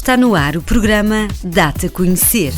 Está no ar o programa Dá-te a Conhecer.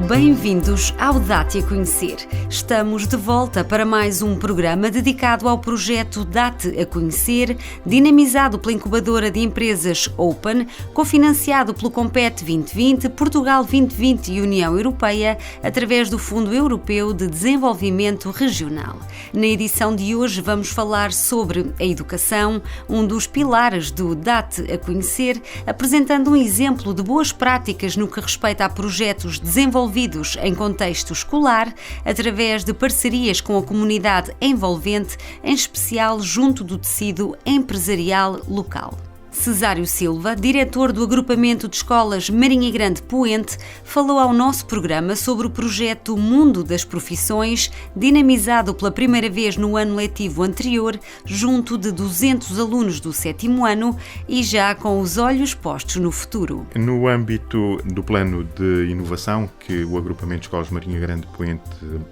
Bem-vindos ao Dá-te a Conhecer. Estamos de volta para mais um programa dedicado ao projeto Dá-te a Conhecer, dinamizado pela incubadora de empresas Open, cofinanciado pelo Compete 2020, Portugal 2020 e União Europeia, através do Fundo Europeu de Desenvolvimento Regional. Na edição de hoje vamos falar sobre a educação, um dos pilares do Dá-te a Conhecer, apresentando um exemplo de boas práticas no que respeita a projetos desenvolvidos em contexto escolar, através de parcerias com a comunidade envolvente, em especial junto do tecido empresarial local. Cesário Silva, diretor do agrupamento de escolas Marinha Grande Poente, falou ao nosso programa sobre o projeto Mundo das Profissões, dinamizado pela primeira vez no ano letivo anterior, junto de 200 alunos do 7º ano e já com os olhos postos no futuro. No âmbito do plano de inovação que o agrupamento de escolas Marinha Grande Poente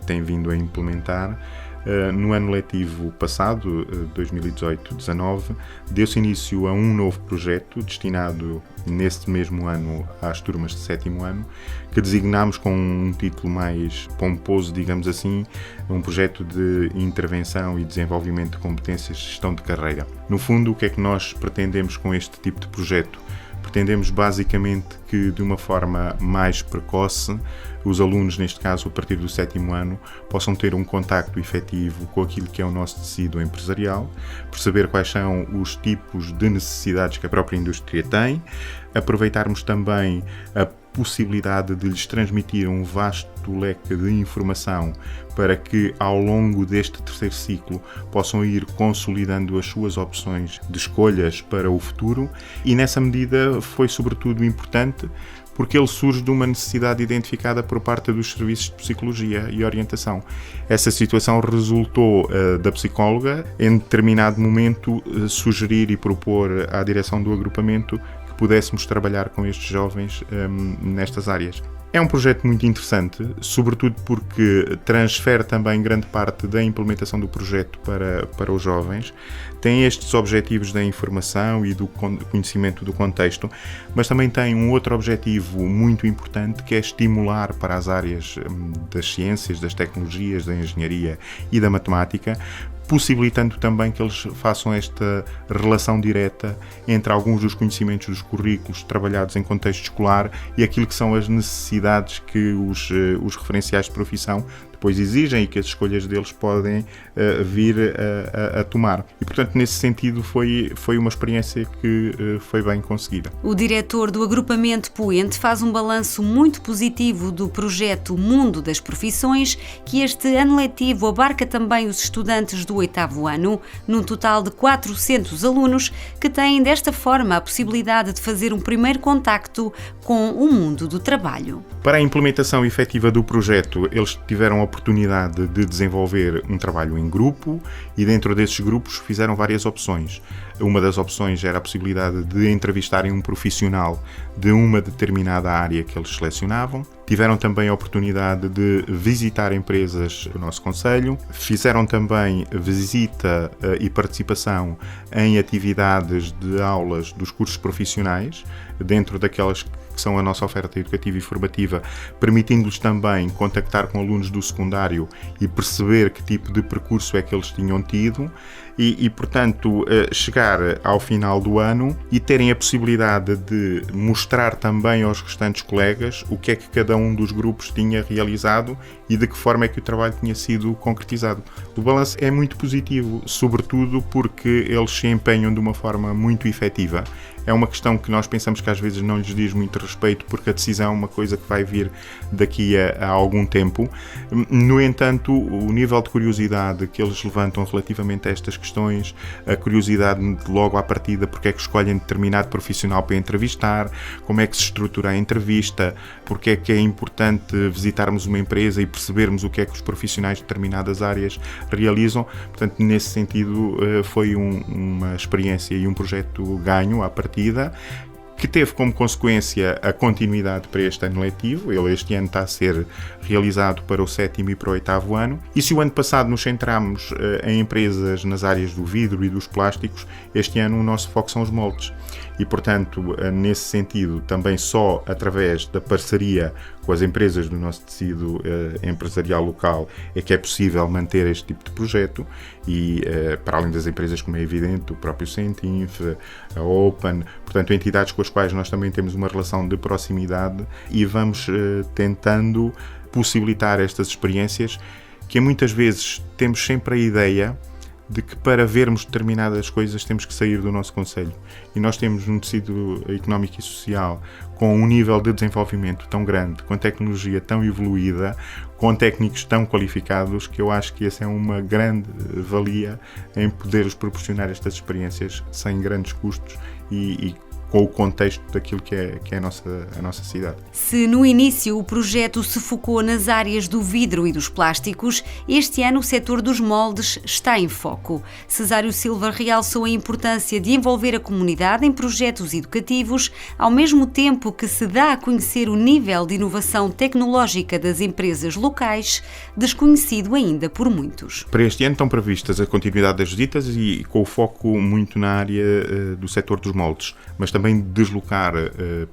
tem vindo a implementar, no ano letivo passado, 2018-19, deu-se início a um novo projeto destinado, neste mesmo ano, às turmas de 7º ano, que designámos com um título mais pomposo, digamos assim, um projeto de intervenção e desenvolvimento de competências de gestão de carreira. No fundo, o que é que nós pretendemos com este tipo de projeto? Pretendemos basicamente que, de uma forma mais precoce, os alunos, neste caso a partir do 7º ano, possam ter um contacto efetivo com aquilo que é o nosso tecido empresarial, perceber quais são os tipos de necessidades que a própria indústria tem, aproveitarmos também a possibilidade de lhes transmitir um vasto leque de informação para que, ao longo deste terceiro ciclo, possam ir consolidando as suas opções de escolhas para o futuro, e nessa medida foi sobretudo importante porque ele surge de uma necessidade identificada por parte dos serviços de psicologia e orientação. Essa situação resultou da psicóloga, em determinado momento, sugerir e propor à direção do agrupamento que pudéssemos trabalhar com estes jovens nestas áreas. É um projeto muito interessante, sobretudo porque transfere também grande parte da implementação do projeto para os jovens. Tem estes objetivos da informação e do conhecimento do contexto, mas também tem um outro objetivo muito importante, que é estimular para as áreas das ciências, das tecnologias, da engenharia e da matemática, possibilitando também que eles façam esta relação direta entre alguns dos conhecimentos dos currículos trabalhados em contexto escolar e aquilo que são as necessidades que os referenciais de profissão depois exigem e que as escolhas deles podem vir a tomar. E, portanto, nesse sentido, foi uma experiência que foi bem conseguida. O diretor do agrupamento Poente faz um balanço muito positivo do projeto Mundo das Profissões, que este ano letivo abarca também os estudantes do 8º ano, num total de 400 alunos, que têm desta forma a possibilidade de fazer um primeiro contacto com o mundo do trabalho. Para a implementação efetiva do projeto, eles tiveram a oportunidade de desenvolver um trabalho em grupo e dentro desses grupos fizeram várias opções. Uma das opções era a possibilidade de entrevistarem um profissional de uma determinada área que eles selecionavam. Tiveram também a oportunidade de visitar empresas do nosso concelho. Fizeram também visita e participação em atividades de aulas dos cursos profissionais, dentro daquelas que são a nossa oferta educativa e formativa, permitindo-lhes também contactar com alunos do secundário e perceber que tipo de percurso é que eles tinham tido e portanto, chegar ao final do ano e terem a possibilidade de mostrar também aos restantes colegas o que é que cada um dos grupos tinha realizado e de que forma é que o trabalho tinha sido concretizado. O balanço é muito positivo, sobretudo porque eles se empenham de uma forma muito efetiva. É uma questão que nós pensamos que às vezes não lhes diz muito respeito, porque a decisão é uma coisa que vai vir daqui a algum tempo. No entanto, o nível de curiosidade que eles levantam relativamente a estas questões, a curiosidade logo à partida, porque é que escolhem determinado profissional para entrevistar, como é que se estrutura a entrevista, porque é que é importante visitarmos uma empresa e percebermos o que é que os profissionais de determinadas áreas realizam. Portanto, nesse sentido, foi uma experiência e um projeto ganho à partida, que teve como consequência a continuidade para este ano letivo. Ele este ano está a ser realizado para o 7º e para o 8º ano. E se o ano passado nos centramos em empresas nas áreas do vidro e dos plásticos, este ano o nosso foco são os moldes. E, portanto, nesse sentido, também só através da parceria com as empresas do nosso tecido empresarial local é que é possível manter este tipo de projeto e, para além das empresas, como é evidente, o próprio Centinf, a Open, portanto, entidades com as quais nós também temos uma relação de proximidade e vamos tentando possibilitar estas experiências que muitas vezes temos sempre a ideia de que para vermos determinadas coisas temos que sair do nosso concelho. E nós temos um tecido económico e social com um nível de desenvolvimento tão grande, com tecnologia tão evoluída, com técnicos tão qualificados, que eu acho que essa é uma grande valia em poder-lhes proporcionar estas experiências sem grandes custos e com o contexto daquilo que é a nossa cidade. Se no início o projeto se focou nas áreas do vidro e dos plásticos, este ano o setor dos moldes está em foco. Cesário Silva realçou a importância de envolver a comunidade em projetos educativos, ao mesmo tempo que se dá a conhecer o nível de inovação tecnológica das empresas locais, desconhecido ainda por muitos. Para este ano estão previstas a continuidade das visitas e com o foco muito na área do setor dos moldes, mas também deslocar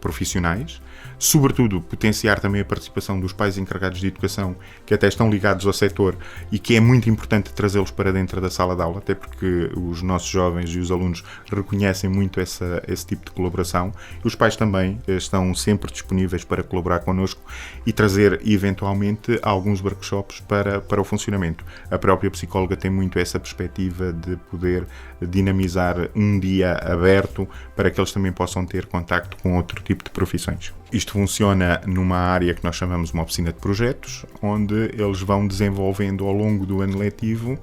profissionais, sobretudo potenciar também a participação dos pais encarregados de educação, que até estão ligados ao setor e que é muito importante trazê-los para dentro da sala de aula, até porque os nossos jovens e os alunos reconhecem muito esse tipo de colaboração. E os pais também estão sempre disponíveis para colaborar connosco e trazer eventualmente alguns workshops para o funcionamento. A própria psicóloga tem muito essa perspectiva de poder dinamizar um dia aberto para que eles também possam ter contacto com outro tipo de profissões. Isto funciona numa área que nós chamamos de uma oficina de projetos, onde eles vão desenvolvendo ao longo do ano letivo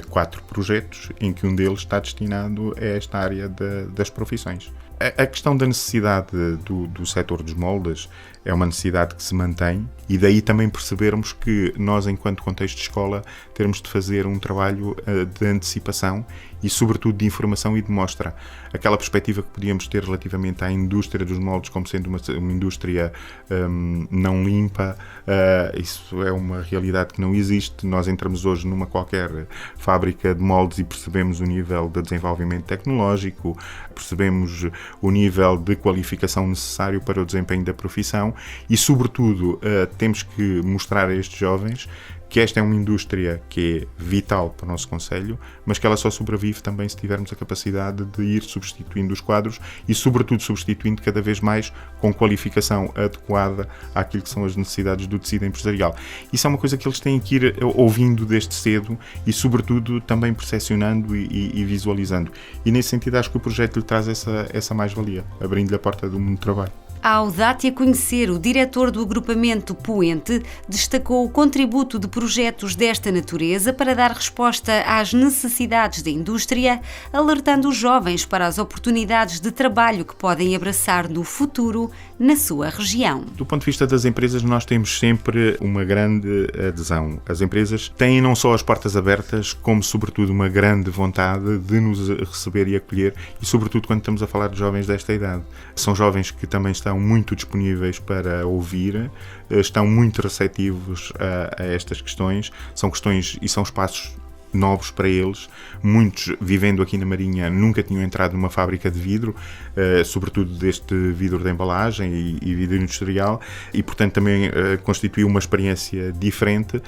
4 projetos, em que um deles está destinado a esta área das profissões. A questão da necessidade do setor dos moldes é uma necessidade que se mantém e daí também percebermos que nós, enquanto contexto de escola, temos de fazer um trabalho de antecipação e, sobretudo, de informação e de mostra. Aquela perspectiva que podíamos ter relativamente à indústria dos moldes como sendo uma indústria não limpa, isso é uma realidade que não existe. Nós entramos hoje numa qualquer fábrica de moldes e percebemos o nível de desenvolvimento tecnológico, percebemos o nível de qualificação necessário para o desempenho da profissão e, sobretudo, temos que mostrar a estes jovens que esta é uma indústria que é vital para o nosso concelho, mas que ela só sobrevive também se tivermos a capacidade de ir substituindo os quadros e, sobretudo, substituindo cada vez mais com qualificação adequada àquilo que são as necessidades do tecido empresarial. Isso é uma coisa que eles têm que ir ouvindo desde cedo e, sobretudo, também percepcionando e visualizando. E, nesse sentido, acho que o projeto lhe traz essa mais-valia, abrindo-lhe a porta do mundo do trabalho. Ao Dá-te a conhecer, o diretor do agrupamento Poente destacou o contributo de projetos desta natureza para dar resposta às necessidades da indústria, alertando os jovens para as oportunidades de trabalho que podem abraçar no futuro na sua região. Do ponto de vista das empresas, nós temos sempre uma grande adesão. As empresas têm não só as portas abertas, como sobretudo uma grande vontade de nos receber e acolher, e sobretudo quando estamos a falar de jovens desta idade. São jovens que também estão muito disponíveis para ouvir, estão muito receptivos a estas questões, são questões e são espaços novos para eles. Muitos, vivendo aqui na Marinha, nunca tinham entrado numa fábrica de vidro, sobretudo deste vidro de embalagem e vidro industrial, e portanto também constituiu uma experiência diferente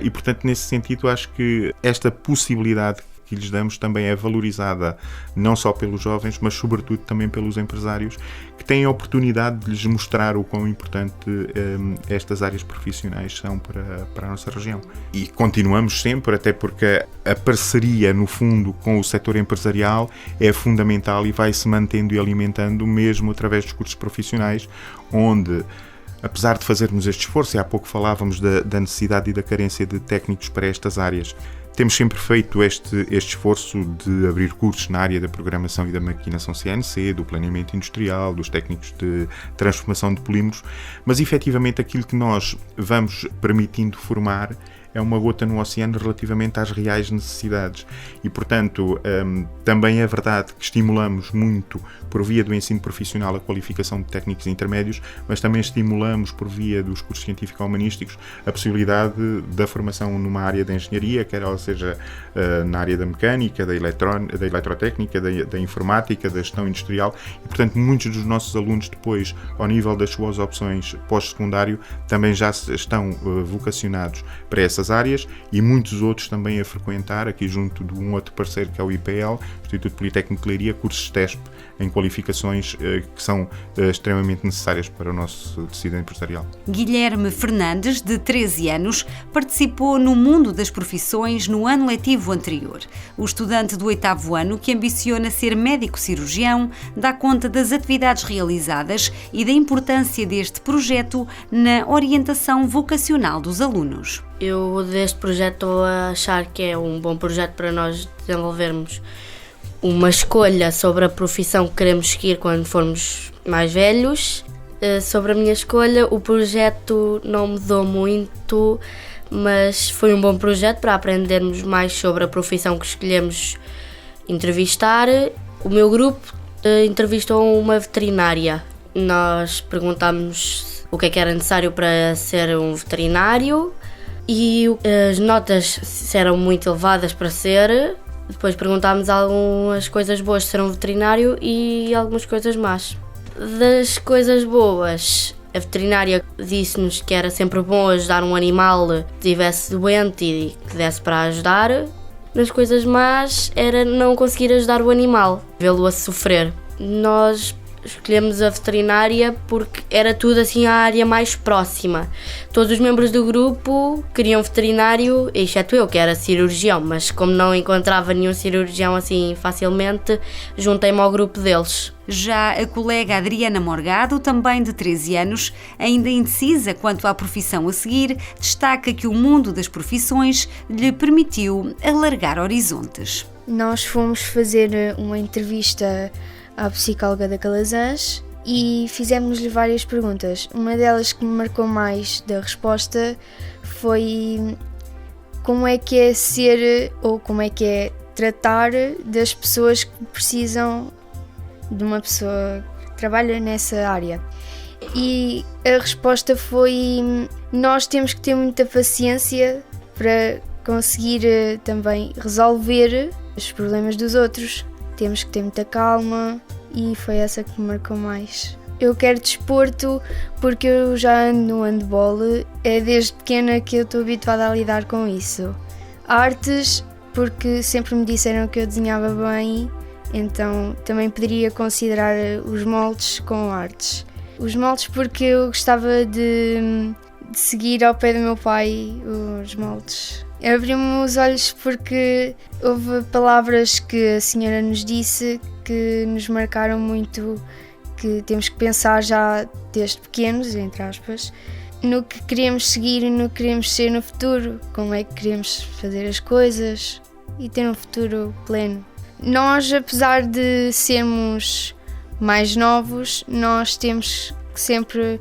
e portanto nesse sentido acho que esta possibilidade que lhes damos também é valorizada não só pelos jovens, mas sobretudo também pelos empresários que têm a oportunidade de lhes mostrar o quão importante estas áreas profissionais são para a nossa região. E continuamos sempre, até porque a parceria, no fundo, com o setor empresarial é fundamental e vai se mantendo e alimentando mesmo através dos cursos profissionais, onde, apesar de fazermos este esforço, e há pouco falávamos da necessidade e da carência de técnicos para estas áreas, temos sempre feito este esforço de abrir cursos na área da programação e da maquinação CNC, do planeamento industrial, dos técnicos de transformação de polímeros, mas efetivamente aquilo que nós vamos permitindo formar é uma gota no oceano relativamente às reais necessidades. E, portanto, também é verdade que estimulamos muito, por via do ensino profissional, a qualificação de técnicos intermédios, mas também estimulamos, por via dos cursos científico-humanísticos, a possibilidade da formação numa área da engenharia, quer ela seja na área da mecânica, da eletrotécnica, da informática, da gestão industrial, e, portanto, muitos dos nossos alunos depois, ao nível das suas opções pós-secundário, também já estão vocacionados para essas áreas, e muitos outros também a frequentar, aqui junto de um outro parceiro que é o IPL, Instituto Politécnico de Leiria, cursos TESP em qualificações que são extremamente necessárias para o nosso tecido empresarial. Guilherme Fernandes, de 13 anos, participou no Mundo das Profissões no ano letivo anterior. O estudante do 8º ano, que ambiciona ser médico-cirurgião, dá conta das atividades realizadas e da importância deste projeto na orientação vocacional dos alunos. Eu deste projeto estou a achar que é um bom projeto para nós desenvolvermos uma escolha sobre a profissão que queremos seguir quando formos mais velhos. Sobre a minha escolha, o projeto não mudou muito, mas foi um bom projeto para aprendermos mais sobre a profissão que escolhemos entrevistar. O meu grupo entrevistou uma veterinária. Nós perguntámos o que é que era necessário para ser um veterinário e as notas eram muito elevadas para ser. Depois perguntámos algumas coisas boas de ser um veterinário e algumas coisas más. Das coisas boas, a veterinária disse-nos que era sempre bom ajudar um animal que estivesse doente e que desse para ajudar. Nas coisas más era não conseguir ajudar o animal, vê-lo a sofrer. Nós escolhemos a veterinária porque era tudo assim a área mais próxima. Todos os membros do grupo queriam veterinário, exceto eu, que era cirurgião, mas como não encontrava nenhum cirurgião assim facilmente, juntei-me ao grupo deles. Já a colega Adriana Morgado, também de 13 anos, ainda indecisa quanto à profissão a seguir, destaca que o mundo das profissões lhe permitiu alargar horizontes. Nós fomos fazer uma entrevista à psicóloga da Calazans e fizemos-lhe várias perguntas. Uma delas que me marcou mais da resposta foi como é que é ser ou como é que é tratar das pessoas que precisam de uma pessoa que trabalha nessa área. E a resposta foi: nós temos que ter muita paciência para conseguir também resolver os problemas dos outros. Temos que ter muita calma e foi essa que me marcou mais. Eu quero desporto porque eu já ando no handball, é desde pequena que eu estou habituada a lidar com isso. Artes, porque sempre me disseram que eu desenhava bem, então também poderia considerar os moldes com artes. Os moldes porque eu gostava de seguir ao pé do meu pai os moldes. Abriu-me os olhos porque houve palavras que a senhora nos disse que nos marcaram muito, que temos que pensar já desde pequenos, entre aspas, no que queremos seguir e no que queremos ser no futuro, como é que queremos fazer as coisas e ter um futuro pleno. Nós, apesar de sermos mais novos, nós temos que sempre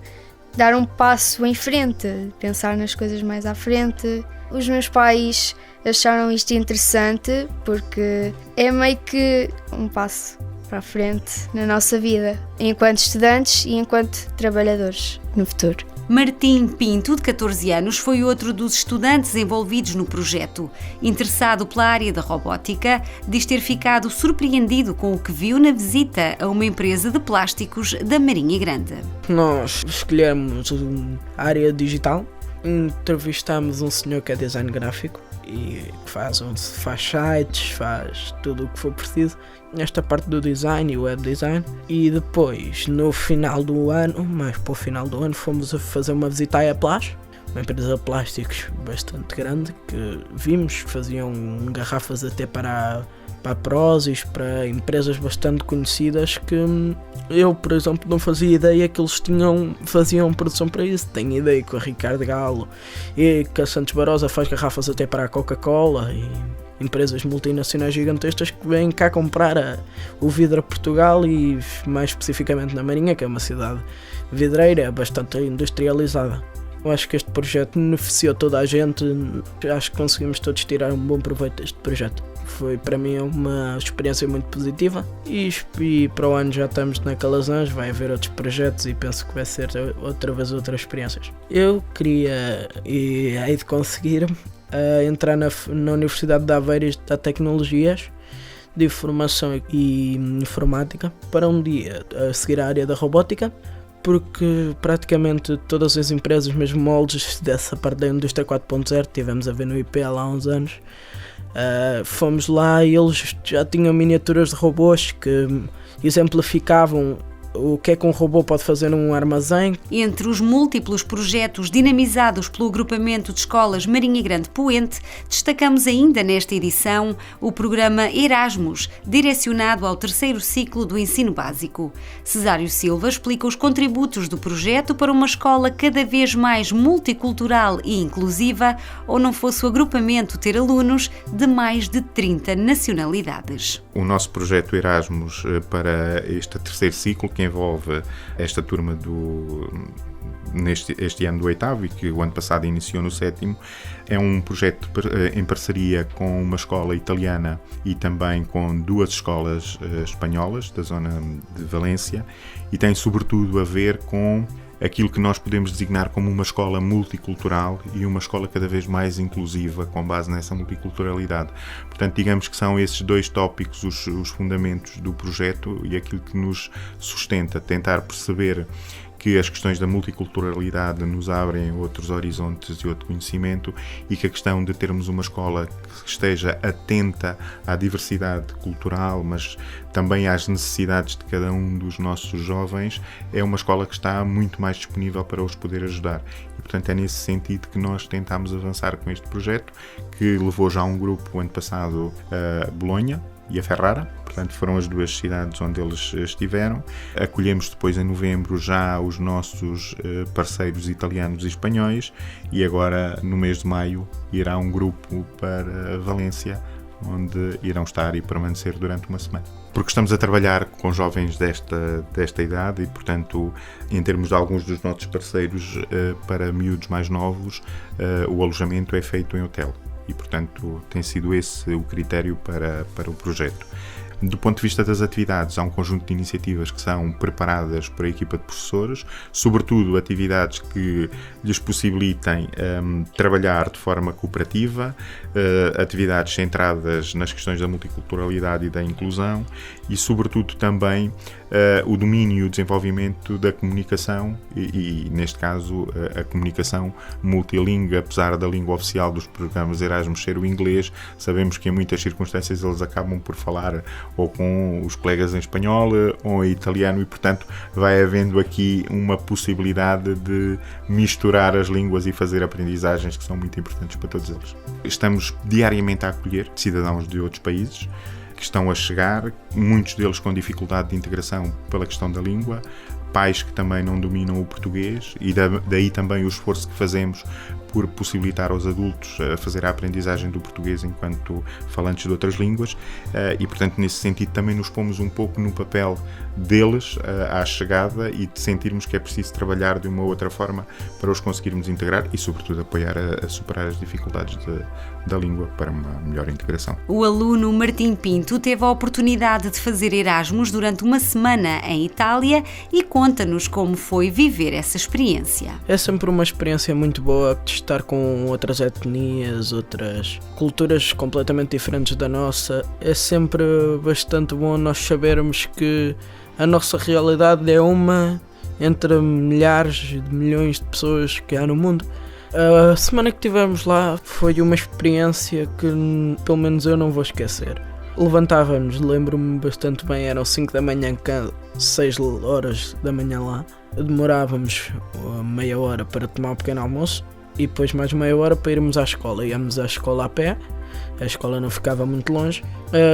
dar um passo em frente, pensar nas coisas mais à frente. Os meus pais acharam isto interessante porque é meio que um passo para a frente na nossa vida, enquanto estudantes e enquanto trabalhadores no futuro. Martim Pinto, de 14 anos, foi outro dos estudantes envolvidos no projeto. Interessado pela área da robótica, diz ter ficado surpreendido com o que viu na visita a uma empresa de plásticos da Marinha Grande. Nós escolhemos a área digital, entrevistamos um senhor que é design gráfico e faz sites, faz tudo o que for preciso nesta parte do design e web design. E depois, no final do ano, mais para o final do ano, fomos a fazer uma visita à Eplas, uma empresa de plásticos bastante grande, que vimos que faziam garrafas até para Prozis, para empresas bastante conhecidas que eu, por exemplo, não fazia ideia que eles faziam produção para isso. Tenho ideia que o Ricardo Galo e que a Santos Barosa faz garrafas até para a Coca-Cola e empresas multinacionais gigantescas que vêm cá comprar o vidro a Portugal e mais especificamente na Marinha, que é uma cidade vidreira bastante industrializada. Eu acho que este projeto beneficiou toda a gente, acho que conseguimos todos tirar um bom proveito deste projeto. Foi para mim uma experiência muito positiva e para o ano já estamos na Calazans, vai haver outros projetos e penso que vai ser outra vez outras experiências. Eu queria e hei de conseguir entrar na Universidade de Aveiro e estudar tecnologias de informação e informática para um dia seguir a área da robótica, porque praticamente todas as empresas, mesmo moldes dessa parte da indústria 4.0, tivemos a ver no IPL há uns anos, fomos lá e eles já tinham miniaturas de robôs que exemplificavam o que é que um robô pode fazer num armazém. Entre os múltiplos projetos dinamizados pelo agrupamento de escolas Marinha Grande Poente, destacamos ainda nesta edição o programa Erasmus, direcionado ao 3º ciclo do ensino básico. Cesário Silva explica os contributos do projeto para uma escola cada vez mais multicultural e inclusiva, ou não fosse o agrupamento ter alunos de mais de 30 nacionalidades. O nosso projeto Erasmus para este 3º ciclo, que envolve esta turma este ano do 8º e que o ano passado iniciou no 7º, é um projeto em parceria com uma escola italiana e também com 2 escolas espanholas da zona de Valência, e tem sobretudo a ver com aquilo que nós podemos designar como uma escola multicultural e uma escola cada vez mais inclusiva com base nessa multiculturalidade. Portanto, digamos que são esses 2 tópicos os fundamentos do projeto e aquilo que nos sustenta, tentar perceber que as questões da multiculturalidade nos abrem outros horizontes e outro conhecimento, e que a questão de termos uma escola que esteja atenta à diversidade cultural, mas também às necessidades de cada um dos nossos jovens, é uma escola que está muito mais disponível para os poder ajudar. E, portanto, é nesse sentido que nós tentámos avançar com este projeto, que levou já um grupo, o ano passado, a Bolonha e a Ferrara. Portanto, foram as 2 cidades onde eles estiveram. Acolhemos depois em novembro já os nossos parceiros italianos e espanhóis, e agora no mês de maio irá um grupo para Valência, onde irão estar e permanecer durante uma semana. Porque estamos a trabalhar com jovens desta idade e, portanto, em termos de alguns dos nossos parceiros, para miúdos mais novos, o alojamento é feito em hotel. E, portanto, tem sido esse o critério para o projeto. Do ponto de vista das atividades, há um conjunto de iniciativas que são preparadas por a equipa de professores, sobretudo atividades que lhes possibilitem trabalhar de forma cooperativa, atividades centradas nas questões da multiculturalidade e da inclusão e, sobretudo, também o domínio e o desenvolvimento da comunicação e neste caso, a comunicação multilingue. Apesar da língua oficial dos programas Erasmus ser o inglês, sabemos que em muitas circunstâncias eles acabam por falar ou com os colegas em espanhol ou em italiano e, portanto, vai havendo aqui uma possibilidade de misturar as línguas e fazer aprendizagens que são muito importantes para todos eles. Estamos diariamente a acolher cidadãos de outros países que estão a chegar, muitos deles com dificuldade de integração pela questão da língua, pais que também não dominam o português, e daí também o esforço que fazemos por possibilitar aos adultos a fazer a aprendizagem do português enquanto falantes de outras línguas, e portanto nesse sentido também nos pomos um pouco no papel deles à chegada e de sentirmos que é preciso trabalhar de uma outra forma para os conseguirmos integrar e sobretudo apoiar a superar as dificuldades da língua para uma melhor integração. O aluno Martim Pinto teve a oportunidade de fazer Erasmus durante uma semana em Itália e conta-nos como foi viver essa experiência. É sempre uma experiência muito boa de estar com outras etnias, outras culturas completamente diferentes da nossa. É sempre bastante bom nós sabermos que a nossa realidade é uma entre milhares de milhões de pessoas que há no mundo. A semana que tivemos lá foi uma experiência que pelo menos eu não vou esquecer. Levantávamos, lembro-me bastante bem, eram 5 da manhã, 6 horas da manhã lá. Demorávamos meia hora para tomar um pequeno almoço e depois mais meia hora para irmos à escola. Íamos à escola a pé, a escola não ficava muito longe.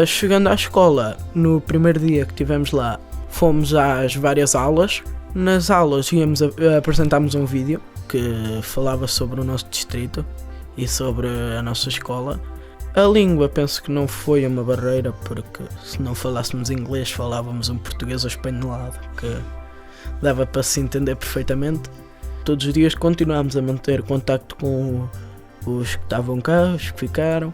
Chegando à escola, no primeiro dia que estivemos lá, fomos às várias aulas. Nas aulas apresentámos um vídeo que falava sobre o nosso distrito e sobre a nossa escola. A língua penso que não foi uma barreira, porque se não falássemos inglês falávamos um português espanholado que dava para se entender perfeitamente. todos os dias continuámos a manter contacto com os que estavam cá, os que ficaram,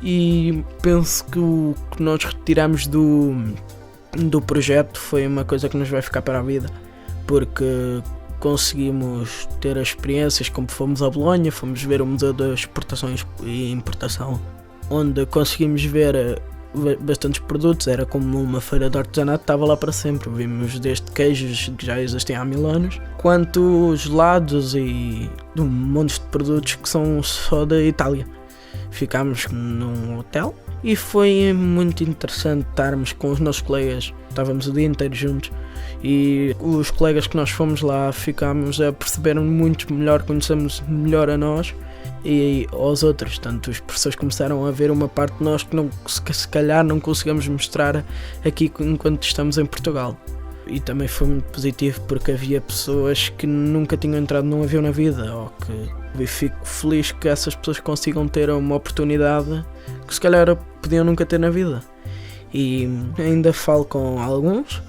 e penso que o que nós retiramos do projeto foi uma coisa que nos vai ficar para a vida, porque conseguimos ter as experiências, como fomos a Bolonha, fomos ver o Museu das Exportações e Importação, onde conseguimos ver bastantes produtos, era como uma feira de artesanato, estava lá para sempre. Vimos desde queijos que já existem há 1000 anos, quanto gelados e um monte de produtos que são só da Itália. Ficámos num hotel e foi muito interessante estarmos com os nossos colegas, estávamos o dia inteiro juntos, e os colegas que nós fomos lá ficámos a perceber muito melhor, conhecemos melhor a nós e aos outros. Tanto os professores começaram a ver uma parte de nós que se calhar não conseguimos mostrar aqui enquanto estamos em Portugal. E também foi muito positivo porque havia pessoas que nunca tinham entrado num avião na vida, ou que eu fico feliz que essas pessoas consigam ter uma oportunidade que se calhar podiam nunca ter na vida. E ainda falo com alguns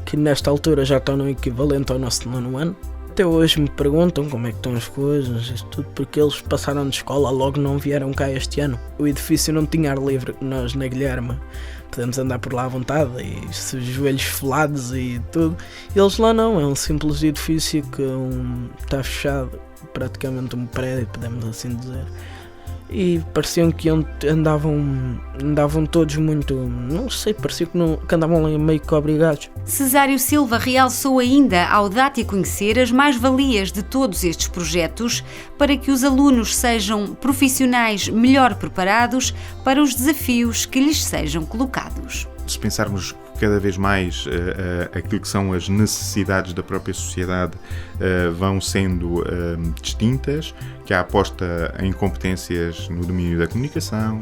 que nesta altura já estão no equivalente ao nosso 9º ano. Até hoje me perguntam como é que estão as coisas, isso tudo, porque eles passaram de escola, logo não vieram cá este ano. O edifício não tinha ar livre, nós na Guilherme podemos andar por lá à vontade, e os joelhos felados e tudo. Eles lá não, é um simples edifício que está fechado, praticamente um prédio, podemos assim dizer. E pareciam que andavam todos muito, não sei, parecia que andavam lá meio que obrigados. Cesário Silva realçou ainda ao Dá-te a Conhecer as mais-valias de todos estes projetos para que os alunos sejam profissionais melhor preparados para os desafios que lhes sejam colocados. Se pensarmos cada vez mais aquilo que são as necessidades da própria sociedade vão sendo distintas, que a aposta em competências no domínio da comunicação,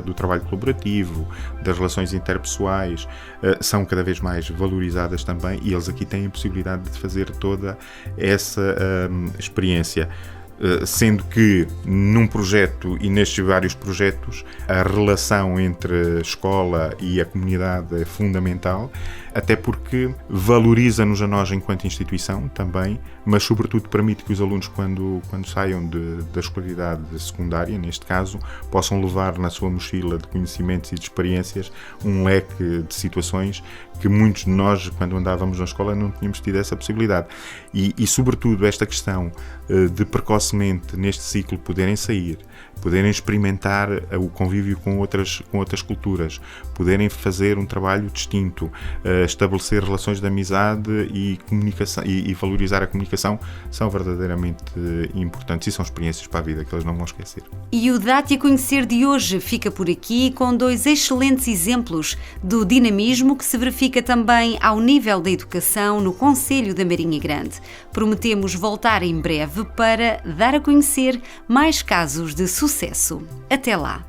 do trabalho colaborativo, das relações interpessoais, são cada vez mais valorizadas também, e eles aqui têm a possibilidade de fazer toda essa experiência. Sendo que num projeto e nestes vários projetos a relação entre a escola e a comunidade é fundamental, até porque valoriza-nos a nós enquanto instituição também, mas sobretudo permite que os alunos quando saiam da escolaridade secundária, neste caso, possam levar na sua mochila de conhecimentos e de experiências um leque de situações que muitos de nós, quando andávamos na escola, não tínhamos tido essa possibilidade. E sobretudo esta questão de precocemente neste ciclo poderem sair, poderem experimentar o convívio com outras culturas, poderem fazer um trabalho distinto, estabelecer relações de amizade e comunicação e valorizar a comunicação, são verdadeiramente importantes e são experiências para a vida que eles não vão esquecer. E o Dá-te a Conhecer de hoje fica por aqui com 2 excelentes exemplos do dinamismo que se verifica também ao nível da educação no Concelho da Marinha Grande. Prometemos voltar em breve para dar a conhecer mais casos de sucesso. Até lá!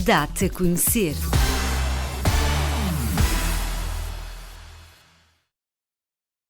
Dá-te a Conhecer.